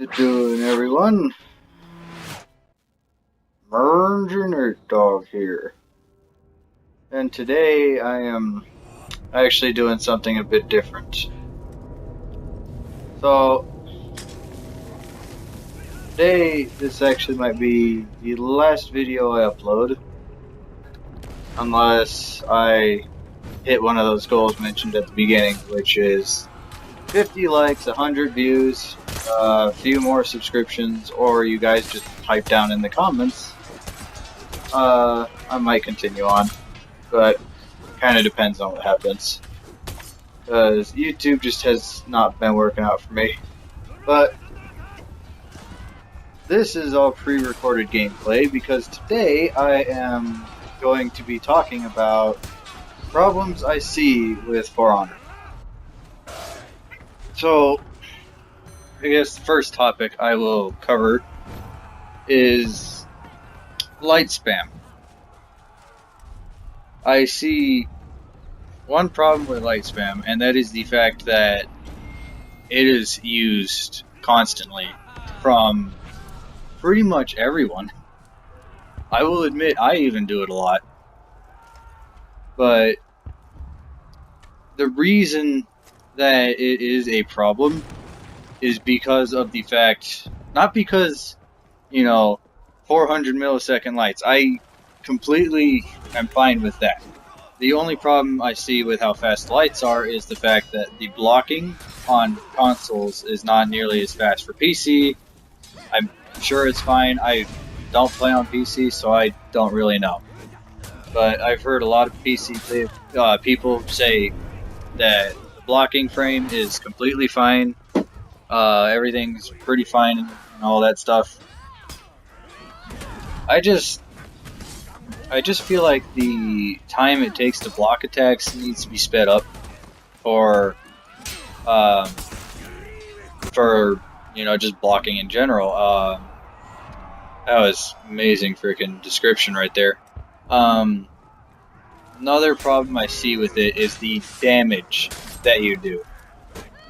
you doing, everyone? Merger Nerd Dog here. And today I am actually doing something a bit different. So, today this actually might be the last video I upload. Unless I hit one of those goals mentioned at the beginning, which is 50 likes, 100 views, a few more subscriptions, or you guys just type down in the comments. I might continue on, but kind of depends on what happens. Because YouTube just has not been working out for me. But this is all pre-recorded gameplay because today I am going to be talking about problems I see with For Honor. So, I guess the first topic I will cover is light spam. I see one problem with light spam, and that is the fact that it is used constantly from pretty much everyone. I will admit I even do it a lot. But the reason that it is a problem is because of the fact, not because, 400 millisecond lights. I completely am fine with that. The only problem I see with how fast the lights are is the fact that the blocking on consoles is not nearly as fast for PC. I'm sure it's fine. I don't play on PC, so I don't really know. But I've heard a lot of PC people say that the blocking frame is completely fine. Everything's pretty fine and all that stuff. I just feel like the time it takes to block attacks needs to be sped up for just blocking in general. That was amazing freaking description right there. Another problem I see with it is the damage that you do.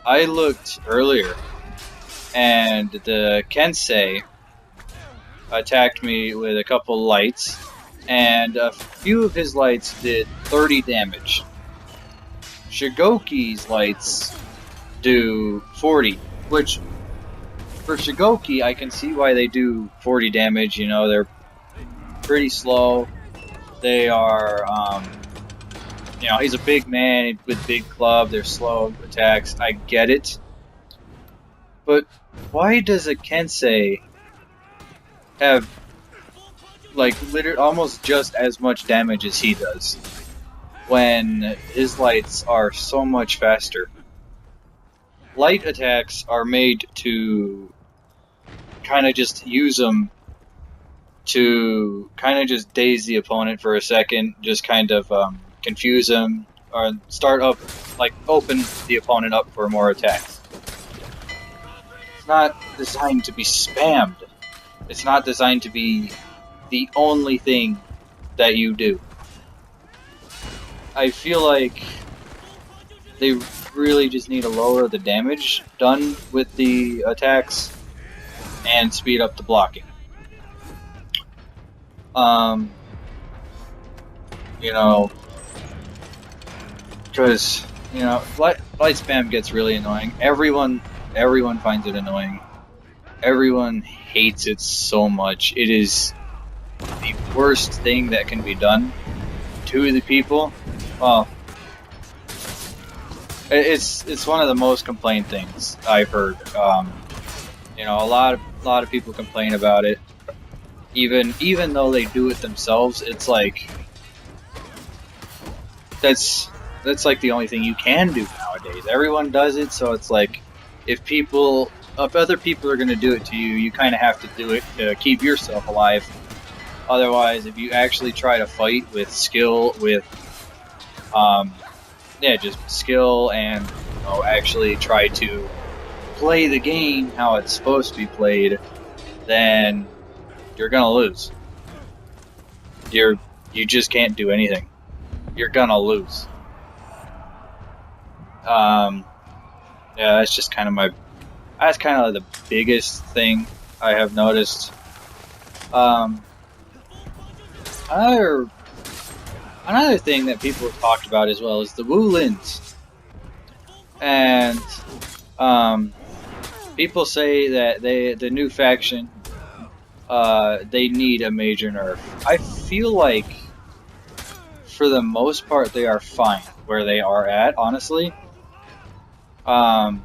I looked earlier, and the Kensei attacked me with a couple lights, and a few of his lights did 30 damage. Shigoki's lights do 40, which for Shigoki I can see why they do 40 damage. They're pretty slow. They are, he's a big man with big club. They're slow attacks. I get it. But why does a Kensei have literally almost just as much damage as he does when his lights are so much faster? Light attacks are made to kind of just use them to kind of just daze the opponent for a second, just kind of confuse them, or open the opponent up for more attacks. It's not designed to be spammed. It's not designed to be the only thing that you do. I feel like they really just need to lower the damage done with the attacks and speed up the blocking. Because light spam gets really annoying. Everyone finds it annoying. Everyone hates it so much. It is the worst thing that can be done to the people. Well, it's one of the most complained things I've heard. A lot of people complain about it. Even though they do it themselves, it's like that's like the only thing you can do nowadays. Everyone does it, so it's like if other people are going to do it to you, you kind of have to do it to keep yourself alive. Otherwise, if you actually try to fight with skill, just skill, and actually try to play the game how it's supposed to be played, then you're gonna lose. You just can't do anything. You're gonna lose. That's just kind of my That's kind of the biggest thing I have noticed. Um, another another thing that people have talked about as well is the Wu Lins, and people say that the new faction they need a major nerf. I feel like for the most part they are fine where they are at. Honestly, I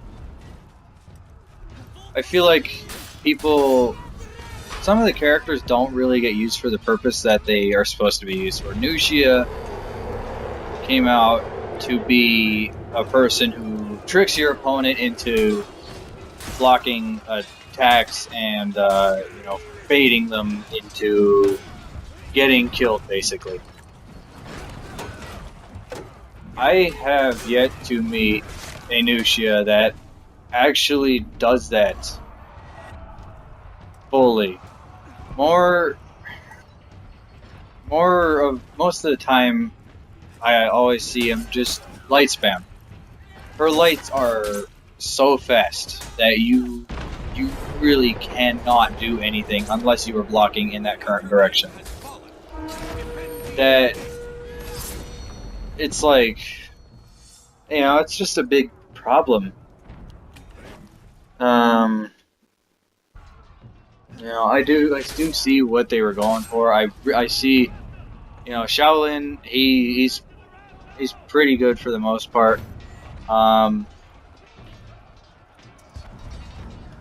feel like some of the characters don't really get used for the purpose that they are supposed to be used for. Nuxia came out to be a person who tricks your opponent into blocking attacks and baiting them into getting killed, basically. I have yet to meet a Nuxia that actually does that fully. Most of the time, I always see him just light spam. Her lights are so fast that you really cannot do anything unless you are blocking in that current direction. That it's like, it's just a big problem. I do see what they were going for. I see, Shaolin. He's pretty good for the most part. I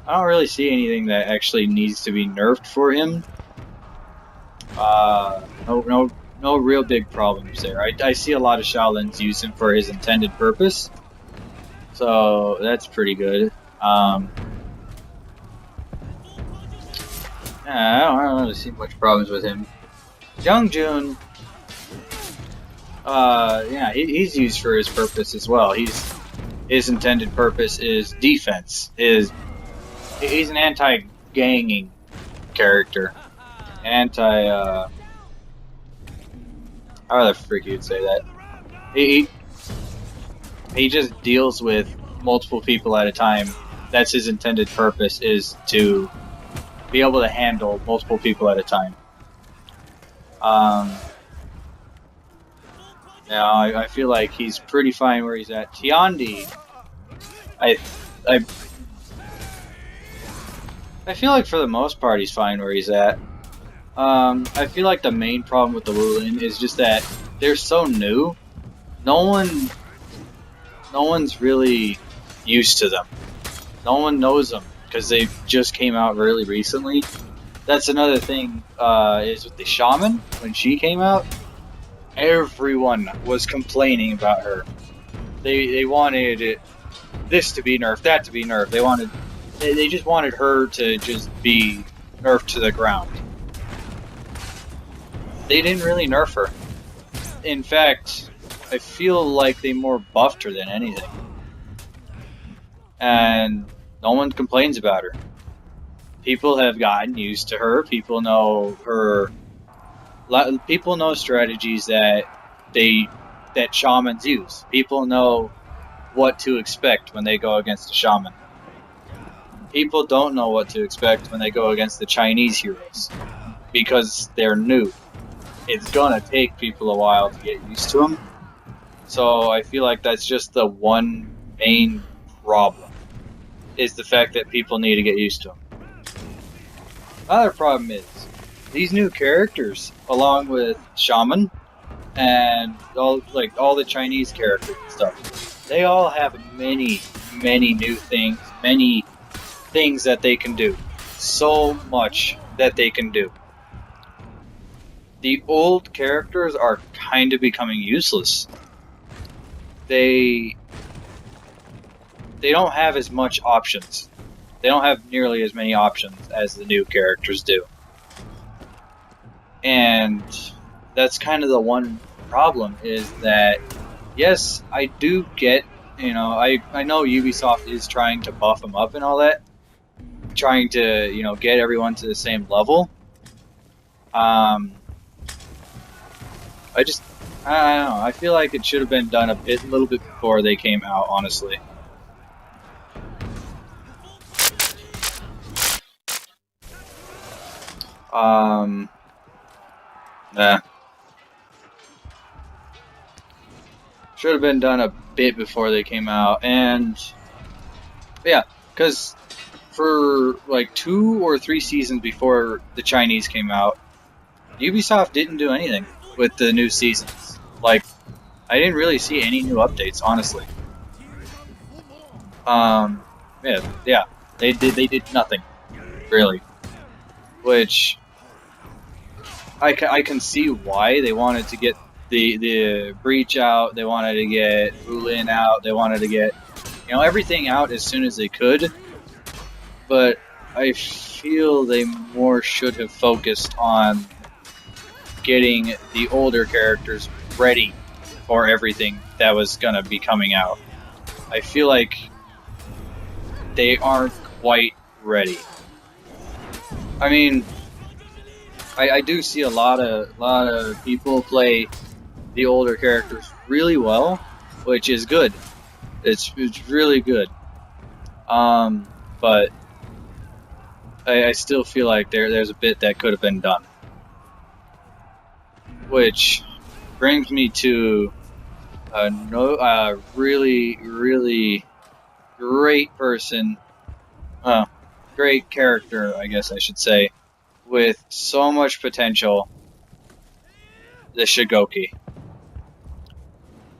don't really see anything that actually needs to be nerfed for him. No real big problems there. I see a lot of Shaolins use him for his intended purpose, so that's pretty good. I don't really see much problems with him. Jung-Jun, he's used for his purpose as well. His intended purpose is defense. He's an anti-ganging character. How the frick you'd say that? He just deals with multiple people at a time. That's his intended purpose, is to be able to handle multiple people at a time. I feel like he's pretty fine where he's at. Tiandi, I feel like for the most part he's fine where he's at. I feel like the main problem with the Wulin is just that they're so new. No one's really used to them. No one knows them because they just came out really recently. That's another thing. Is with the shaman when she came out, everyone was complaining about her. They wanted this to be nerfed, that to be nerfed. They just wanted her to just be nerfed to the ground. They didn't really nerf her. In fact, I feel like they more buffed her than anything. And no one complains about her. People have gotten used to her. People know her. People know strategies that shamans use. People know what to expect when they go against a shaman. People don't know what to expect when they go against the Chinese heroes because they're new. It's gonna take people a while to get used to them. So I feel like that's just the one main problem, is the fact that people need to get used to them. Another problem is these new characters, along with Shaman and all the Chinese characters and stuff, they all have many new things, many things that they can do. So much that they can do. The old characters are kind of becoming useless. They don't have as much options. They don't have nearly as many options as the new characters do. And that's kind of the one problem, is that, yes, I do get, I know Ubisoft is trying to buff them up and all that, trying to, get everyone to the same level. I don't know. I feel like it should have been done a little bit before they came out, honestly. Nah. Should have been done a bit before they came out, and yeah, because for like 2 or 3 seasons before the Chinese came out, Ubisoft didn't do anything with the new seasons. Like, I didn't really see any new updates, honestly. Yeah, they did nothing, really. Which I can see why they wanted to get the Breach out, they wanted to get Wulin out, they wanted to get, you know, everything out as soon as they could. But I feel they more should have focused on getting the older characters ready for everything that was gonna be coming out. I feel like they aren't quite ready. I mean, I do see a lot of people play the older characters really well, which is good. It's really good. But I still feel like there's a bit that could have been done. Which brings me to a really, really great person, great character, I guess I should say, with so much potential, the Shigoki.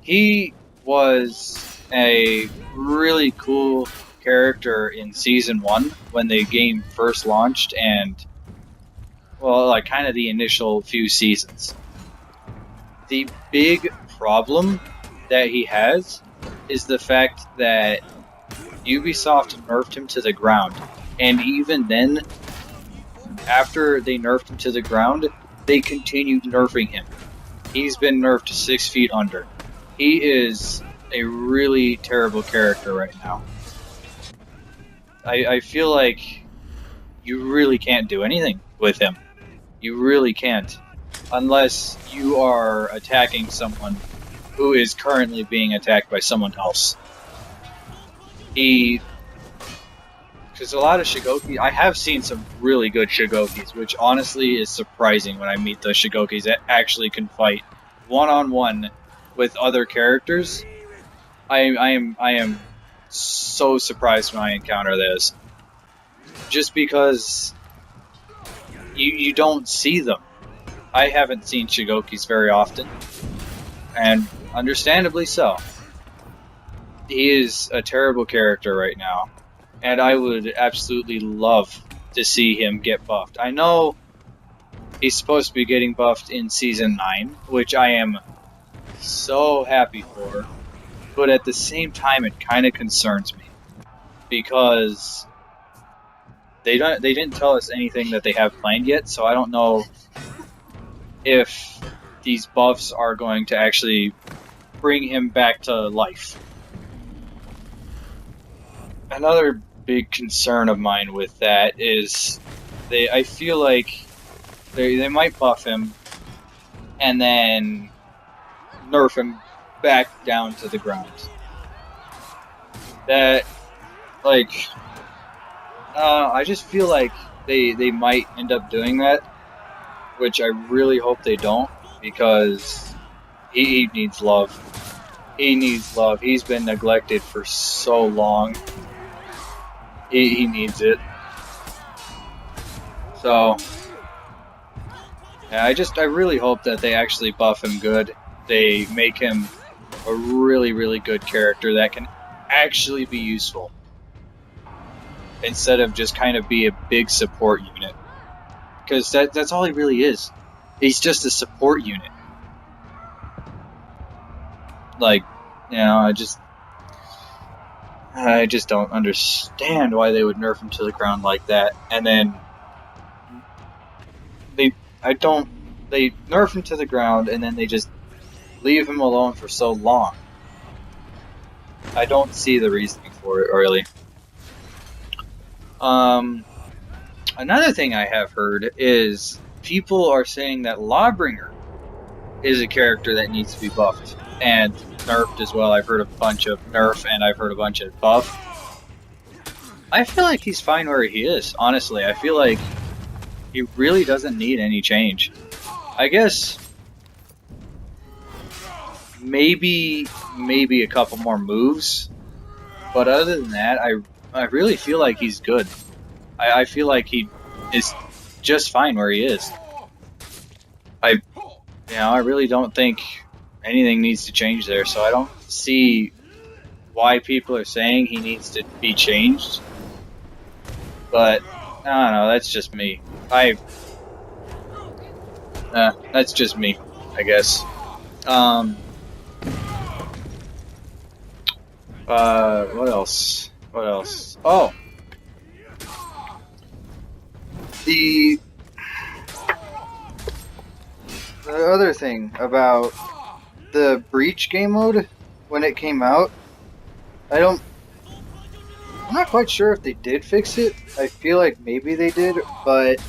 He was a really cool character in Season 1 when the game first launched, and, well, like, kind of the initial few seasons. The big problem that he has is the fact that Ubisoft nerfed him to the ground, and even then, after they nerfed him to the ground, they continued nerfing him. He's been nerfed to 6 feet under. He is a really terrible character right now. I feel like you really can't do anything with him. You really can't. Unless you are attacking someone who is currently being attacked by someone else. Because a lot of Shigoki, I have seen some really good Shigokis, which honestly is surprising when I meet the Shigokis that actually can fight one-on-one with other characters. I am so surprised when I encounter this. Just because you don't see them. I haven't seen Shigokis very often, and understandably so. He is a terrible character right now, and I would absolutely love to see him get buffed. I know he's supposed to be getting buffed in Season 9, which I am so happy for, but at the same time it kind of concerns me, because they didn't tell us anything that they have planned yet, so I don't know if these buffs are going to actually bring him back to life. Another big concern of mine with that is I feel like they might buff him and then nerf him back down to the ground. That, like, I just feel like they might end up doing that, which I really hope they don't, because he needs love. He needs love. He's been neglected for so long. He needs it. So, yeah, I really hope that they actually buff him good. They make him a really, really good character that can actually be useful, instead of just kind of be a big support unit. Because that's all he really is. He's just a support unit. Like, you know, I just don't understand why they would nerf him to the ground like that. And then they nerf him to the ground and then they just leave him alone for so long. I don't see the reasoning for it, really. Another thing I have heard is people are saying that Lawbringer is a character that needs to be buffed and nerfed as well. I've heard a bunch of nerf and I've heard a bunch of buff. I feel like he's fine where he is, honestly. I feel like He really doesn't need any change. I guess maybe a couple more moves, but other than that, I really feel like he's good. I feel like he is just fine where he is. I really don't think anything needs to change there, so I don't see why people are saying he needs to be changed. But I don't know, that's just me. That's just me, I guess. What else? What else? Oh, the other thing about the Breach game mode when it came out, I'm not quite sure if they did fix it. I feel like maybe they did, but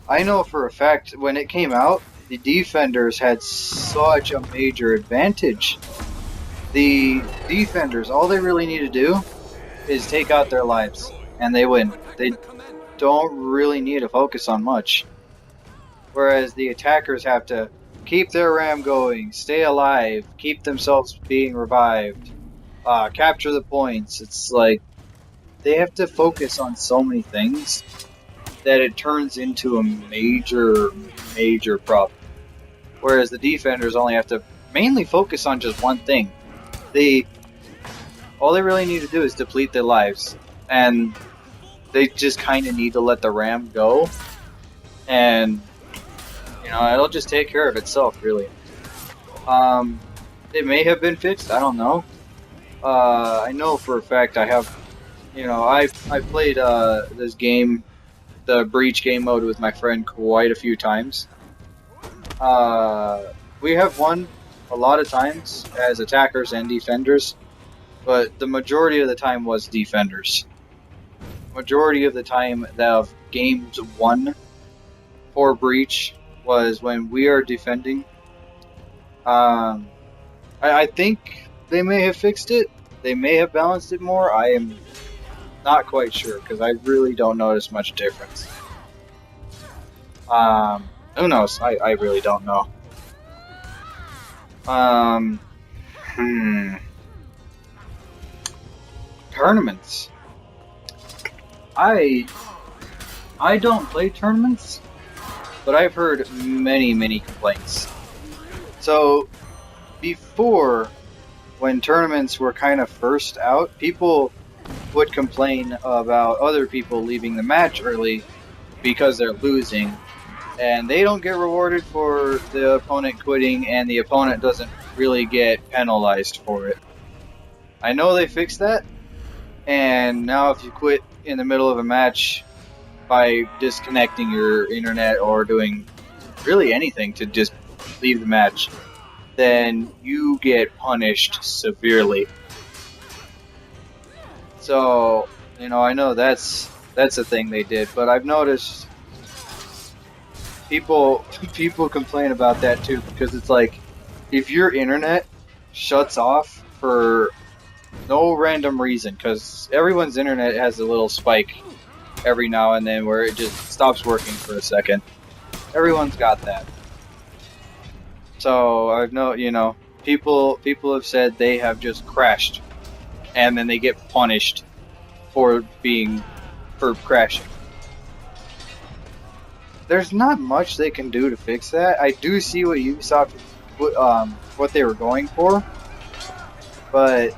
I know for a fact when it came out, the defenders had such a major advantage. The defenders, all they really need to do is take out their lives, and they win. They don't really need to focus on much. Whereas the attackers have to keep their ram going, stay alive, keep themselves being revived, capture the points. It's like they have to focus on so many things that it turns into a major problem. Whereas the defenders only have to mainly focus on just one thing. All they really need to do is deplete their lives, and they just kind of need to let the ram go, and it'll just take care of itself, really. It may have been fixed. I don't know. I know for a fact I have. I played this game, the Breach game mode, with my friend quite a few times. We have won a lot of times as attackers and defenders, but the majority of the time was defenders. Majority of the time of games won for Breach was when we are defending. I think they may have fixed it. They may have balanced it more. I am not quite sure because I really don't notice much difference. Who knows? I really don't know. Tournaments. I don't play tournaments, but I've heard many complaints. So before, when tournaments were kind of first out, people would complain about other people leaving the match early because they're losing, and they don't get rewarded for the opponent quitting, and the opponent doesn't really get penalized for it. I know they fixed that, and now if you quit in the middle of a match by disconnecting your internet or doing really anything to just leave the match, then you get punished severely. So, I know that's a thing they did, but I've noticed people complain about that too, because it's like, if your internet shuts off for no random reason, because everyone's internet has a little spike every now and then where it just stops working for a second. Everyone's got that. So I've people have said they have just crashed, and then they get punished for crashing. There's not much they can do to fix that. I do see what Ubisoft, what they were going for, but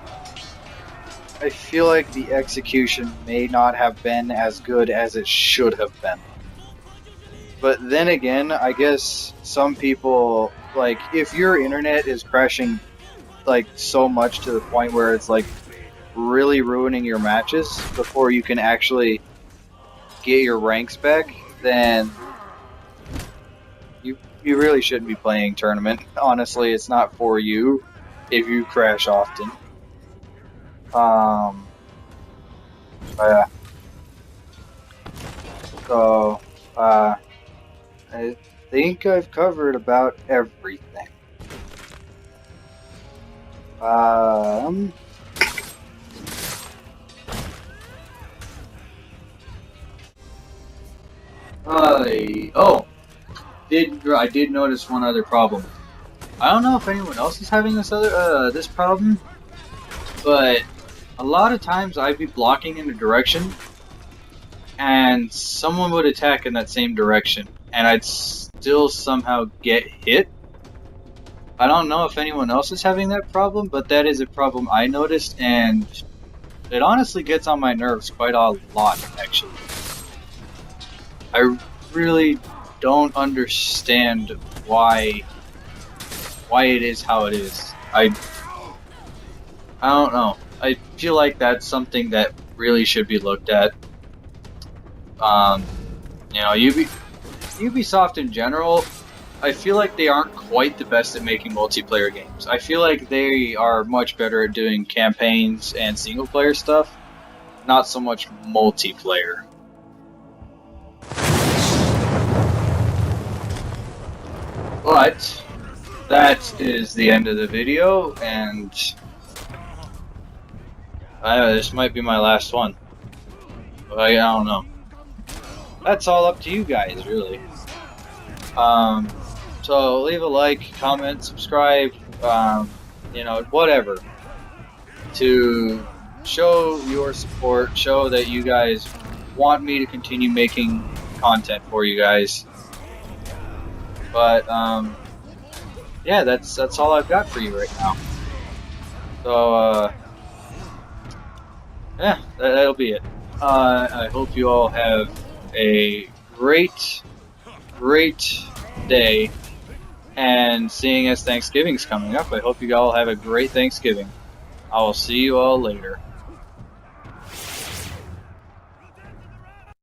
I feel like the execution may not have been as good as it should have been. But then again, I guess some people, like, if your internet is crashing like so much to the point where it's like really ruining your matches before you can actually get your ranks back, then you really shouldn't be playing tournament. Honestly, it's not for you if you crash often. Yeah. So, I think I've covered about everything. I did notice one other problem. I don't know if anyone else is having this problem, but a lot of times I'd be blocking in a direction, and someone would attack in that same direction, and I'd still somehow get hit. I don't know if anyone else is having that problem, but that is a problem I noticed, and it honestly gets on my nerves quite a lot, actually. I really don't understand why it is how it is. I don't know. I feel like that's something that really should be looked at. You know, Ubisoft in general, I feel like they aren't quite the best at making multiplayer games. I feel like they are much better at doing campaigns and single player stuff, not so much multiplayer. But that is the end of the video, and this might be my last one. But I don't know. That's all up to you guys, really. So leave a like, comment, subscribe, you know, whatever, to show your support, show that you guys want me to continue making content for you guys. But yeah, that's all I've got for you right now. So yeah, that'll be it. I hope you all have a great day. And seeing as Thanksgiving's coming up, I hope you all have a great Thanksgiving. I will see you all later.